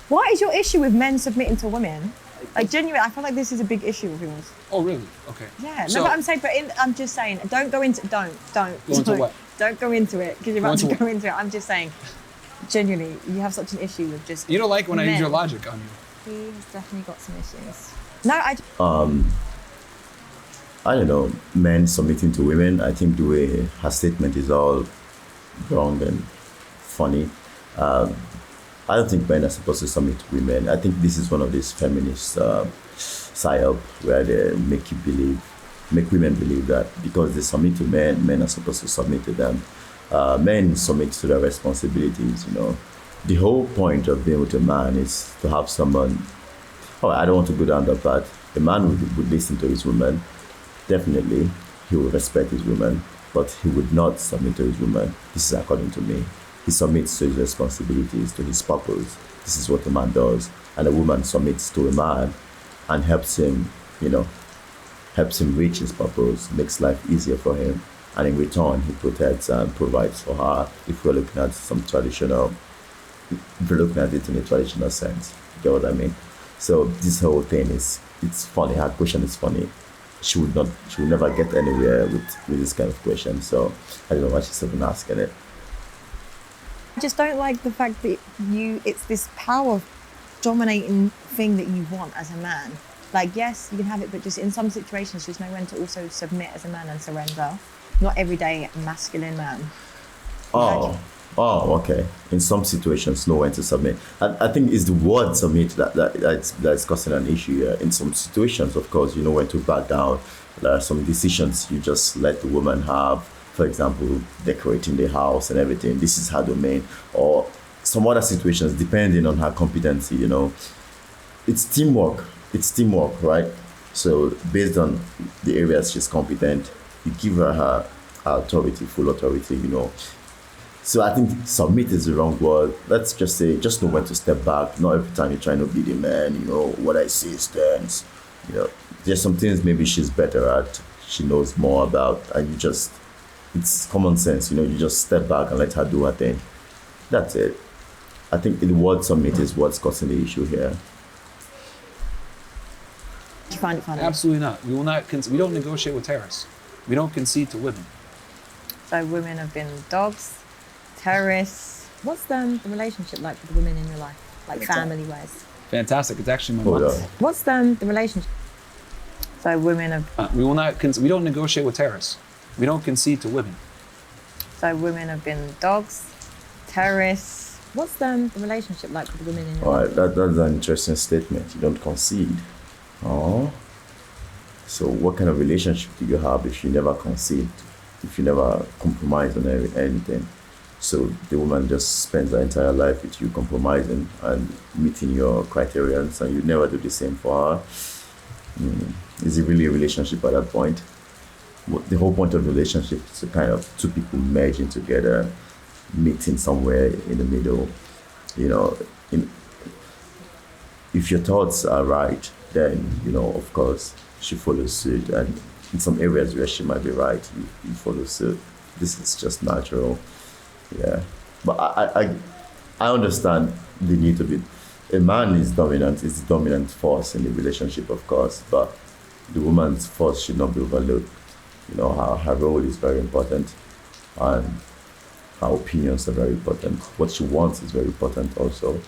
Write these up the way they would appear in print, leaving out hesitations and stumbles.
What is your issue with men submitting to women? Like, genuinely, I feel like this is a big issue of yours. Oh, really? Okay. Yeah, So, no, but I'm saying, I'm just saying, don't go into, don't. Go into what? Don't go into it, because you're about to go into it. I'm just saying, genuinely, you have such an issue with just you don't like when men. I use your logic on you. He has definitely got some issues. No, I don't know, men submitting to women. I think the way her statement is all wrong and funny. I don't think men are supposed to submit to women. I think this is one of these feminist psyop where they make women believe that because they submit to men, men are supposed to submit to them. Men submit to their responsibilities, you know. The whole point of being with a man is to have someone, I don't want to go down that path. A man would listen to his woman. Definitely, he would respect his woman, but he would not submit to his woman. This is according to me. He submits to his responsibilities, to his purpose. This is what a man does. And a woman submits to a man and helps him reach his purpose, makes life easier for him. And in return, he protects and provides for her. If we're looking at if we're looking at it in a traditional sense, you get what I mean? So this whole thing it's funny. Her question is funny. She would never get anywhere with this kind of question. So I don't know why she's even asking it. I just don't like the fact that it's this power dominating thing that you want as a man. Like, yes, you can have it, but just in some situations, just know when to also submit as a man and surrender. Not everyday masculine man. Okay. In some situations, know when to submit. I think it's the word submit that's causing an issue here. In some situations, of course, you know when to back down. There are some decisions you just let the woman have. For example, decorating the house and everything. This is her domain. Or some other situations, depending on her competency, you know. It's teamwork, right? So based on the areas she's competent, you give her authority, full authority, you know. So I think submit is the wrong word. Let's just say, just know when to step back. Not every time you're trying to be the man, you know, what I say stands. You know, there's some things maybe she's better at, she knows more about, and it's common sense, you know, you just step back and let her do her thing. That's it. I think the word submit is what's causing the issue here. Do you find it funny? Absolutely not. We will not. We don't negotiate with terrorists. We don't concede to women. So women have been dogs, terrorists. What's the relationship like with the women in your life, like family-wise? Fantastic. It's actually my Hold mom. on. What's the relationship? So women have. We will not. We don't negotiate with terrorists. We don't concede to women. So women have been dogs, terrorists. What's the relationship like with the women in your All life? right, that's an interesting statement. You don't concede. Oh. So what kind of relationship do you have if you never concede, if you never compromise on anything? So the woman just spends her entire life with you compromising and meeting your criteria, and you never do the same for her. Is it really a relationship at that point? The whole point of relationship is to kind of two people merging together, meeting somewhere in the middle. You know, if your thoughts are right, then, you know, of course, she follows suit. And in some areas where she might be right, you follow suit. This is just natural. Yeah. But I understand the need to be. A man is dominant, is the dominant force in the relationship, of course, but the woman's force should not be overlooked. You know, her role is very important, and her opinions are very important. What she wants is very important also.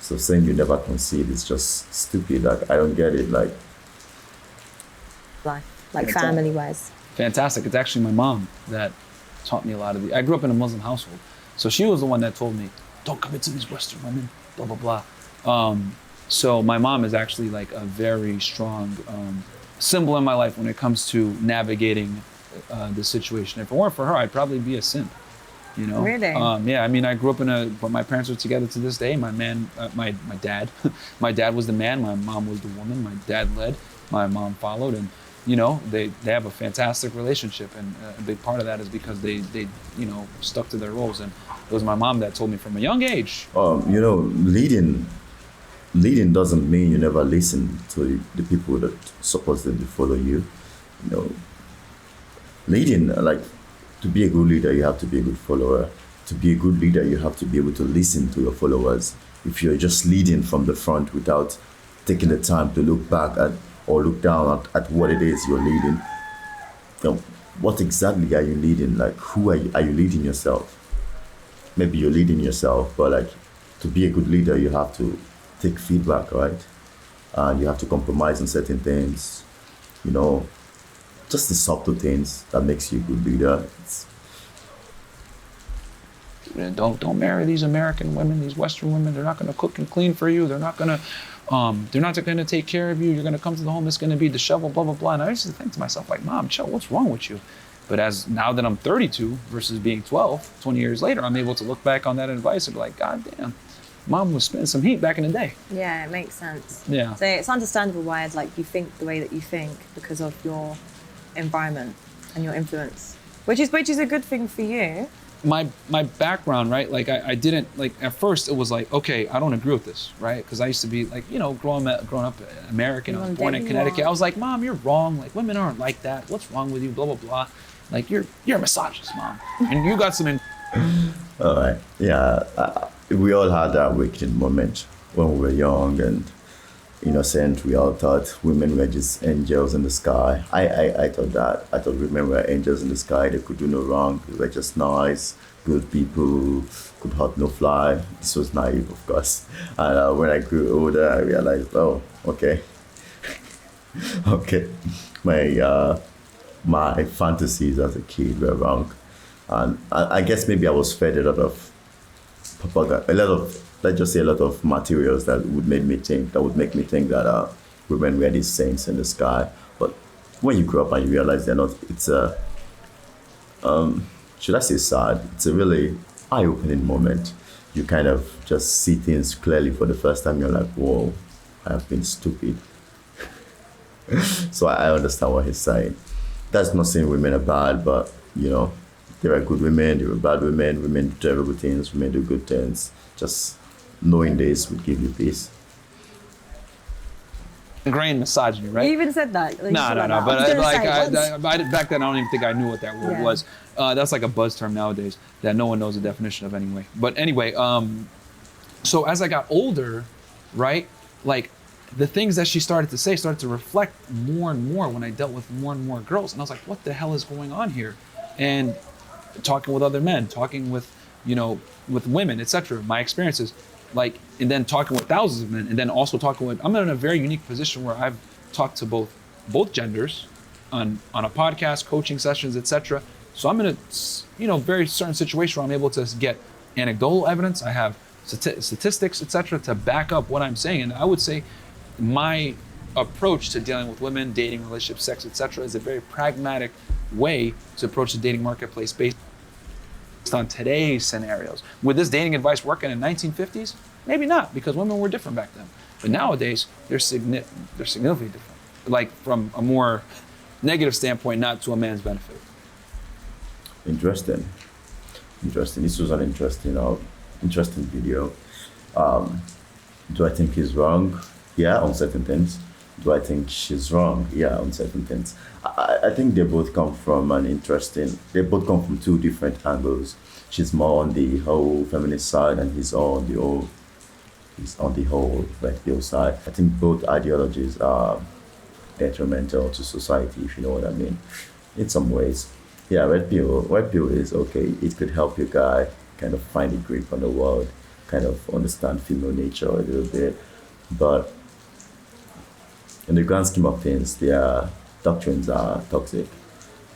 So saying you never concede is just stupid. Like, I don't get it. Like family-wise. Fantastic. It's actually my mom that taught me a lot of I grew up in a Muslim household. So she was the one that told me, don't commit to these Western women, blah, blah, blah. So my mom is actually like a very strong symbol in my life when it comes to navigating the situation. If it weren't for her, I'd probably be a simp, you know? Really? Yeah, I mean, I grew up but my parents are together to this day. My dad, my dad was the man, my mom was the woman, my dad led, my mom followed, and you know, they have a fantastic relationship, and a big part of that is because they you know, stuck to their roles. And it was my mom that told me from a young age. you know, leading doesn't mean you never listen to the people that supposedly follow you. You know, leading, like, to be a good leader, you have to be a good follower. To be a good leader, you have to be able to listen to your followers. if you're just leading from the front without taking the time to look back at or look down at what it is you're leading, you know, what exactly are you leading? Like, who are you leading yourself? Maybe you're leading yourself, but like, to be a good leader, you have to take feedback, right? And you have to compromise on certain things, you know, just the subtle things that makes you a good leader. Don't marry these American women, these Western women. They're not going to cook and clean for you. They're not going to take care of you. You're going to come to the home, it's going to be disheveled, blah, blah, blah. And I used to think to myself, like, Mom, chill, what's wrong with you? But as now that I'm 32 versus being 12, 20 years later, I'm able to look back on that advice and be like, God damn, Mom was spitting some heat back in the day. Yeah, it makes sense. Yeah. So it's understandable why like you think the way that you think because of your environment and your influence, which is a good thing for you. My background, right? Like I didn't, like, at first it was like, okay, I don't agree with this, right? Because I used to be like, you know, growing up American, I was born in Connecticut. I was like, Mom, you're wrong. Like, women aren't like that. What's wrong with you? Blah, blah, blah. Like, you're a misogynist, Mom. And you got some All right. Yeah. We all had that awakening moment when we were young and innocent. We all thought women were just angels in the sky. I thought that. I thought women were angels in the sky. They could do no wrong. They were just nice, good people, could hurt no fly. This was naive, of course. And when I grew older, I realized, oh, okay. Okay. My fantasies as a kid were wrong. And I guess maybe I was fed a lot of propaganda, let's just say a lot of materials that would make me think that women were these saints in the sky. But when you grow up and you realize they're not, it's should I say sad? It's a really eye-opening moment. You kind of just see things clearly for the first time. You're like, whoa, I have been stupid. So I understand what he's saying. That's not saying women are bad, but you know, there are good women, there are bad women, women do terrible things, women do good things. Just knowing this would give you peace. ingrained misogyny, right? You even said that. Like, No. But back then, I don't even think I knew what that word was. That's like a buzz term nowadays that no one knows the definition of anyway. But anyway, so as I got older, right, like the things that she started to say started to reflect more and more when I dealt with more and more girls. And I was like, what the hell is going on here? And talking with other men, talking with, with women, etc. My experiences, like, and then talking with thousands of men, and then also talking with, I'm in a very unique position where I've talked to both genders on a podcast, coaching sessions, etc. So I'm in a, very certain situation where I'm able to get anecdotal evidence. I have statistics, etc. to back up what I'm saying. And I would say my approach to dealing with women, dating, relationships, sex, etc. is a very pragmatic way to approach the dating marketplace based on today's scenarios. Would this dating advice work in the 1950s? Maybe not, because women were different back then. But nowadays, they're significantly different. Like from a more negative standpoint, not to a man's benefit. Interesting. This was an interesting video. Do I think he's wrong? Yeah, on certain things. Do I think she's wrong? Yeah, on certain things. I think they both come from two different angles. She's more on the whole feminist side and he's on the whole RedPill side. I think both ideologies are detrimental to society, if you know what I mean, in some ways. Yeah, RedPill is okay. It could help your guy kind of find a grip on the world, kind of understand female nature a little bit. But in the grand scheme of things, their doctrines are toxic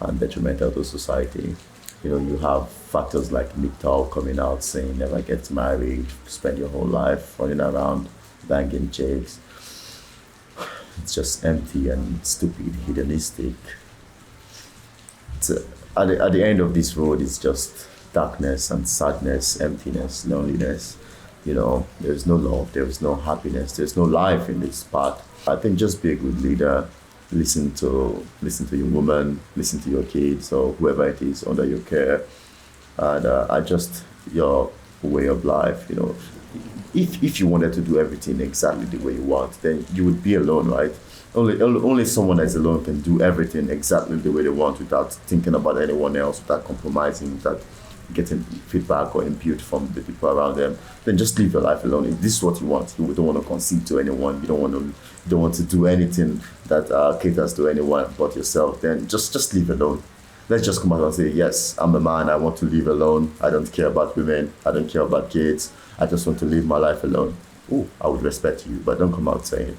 and detrimental to society. You have factors like MGTOW coming out saying never get married, spend your whole life running around banging chicks. It's just empty and stupid, hedonistic. At the end of this road, it's just darkness and sadness, emptiness, loneliness. There's no love, there's no happiness, there's no life in this path. I think just be a good leader. Listen to your woman, listen to your kids or whoever it is under your care, and adjust your way of life. If you wanted to do everything exactly the way you want, then you would be alone, right? Only someone that's alone can do everything exactly the way they want without thinking about anyone else, without compromising, without getting feedback or input from the people around them, then just live your life alone. If this is what you want, you don't want to concede to anyone, you don't want to do anything that caters to anyone but yourself, then just live alone. Let's just come out and say, yes, I'm a man, I want to live alone. I don't care about women, I don't care about kids. I just want to live my life alone. Oh, I would respect you, but don't come out saying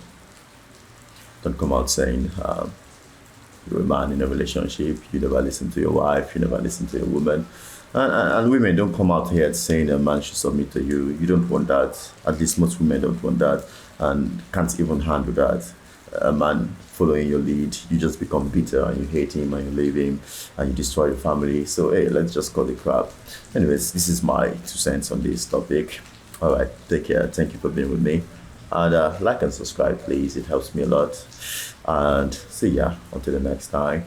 you're a man in a relationship, you never listen to your wife, you never listen to your woman. And women, don't come out here saying a man should submit to you. You don't want that. At least most women don't want that and can't even handle that. A man following your lead, you just become bitter and you hate him and you leave him and you destroy your family. So, hey, let's just call it crap. Anyways, this is my 2 cents on this topic. All right, take care. Thank you for being with me. And like and subscribe, please. It helps me a lot. And see ya until the next time.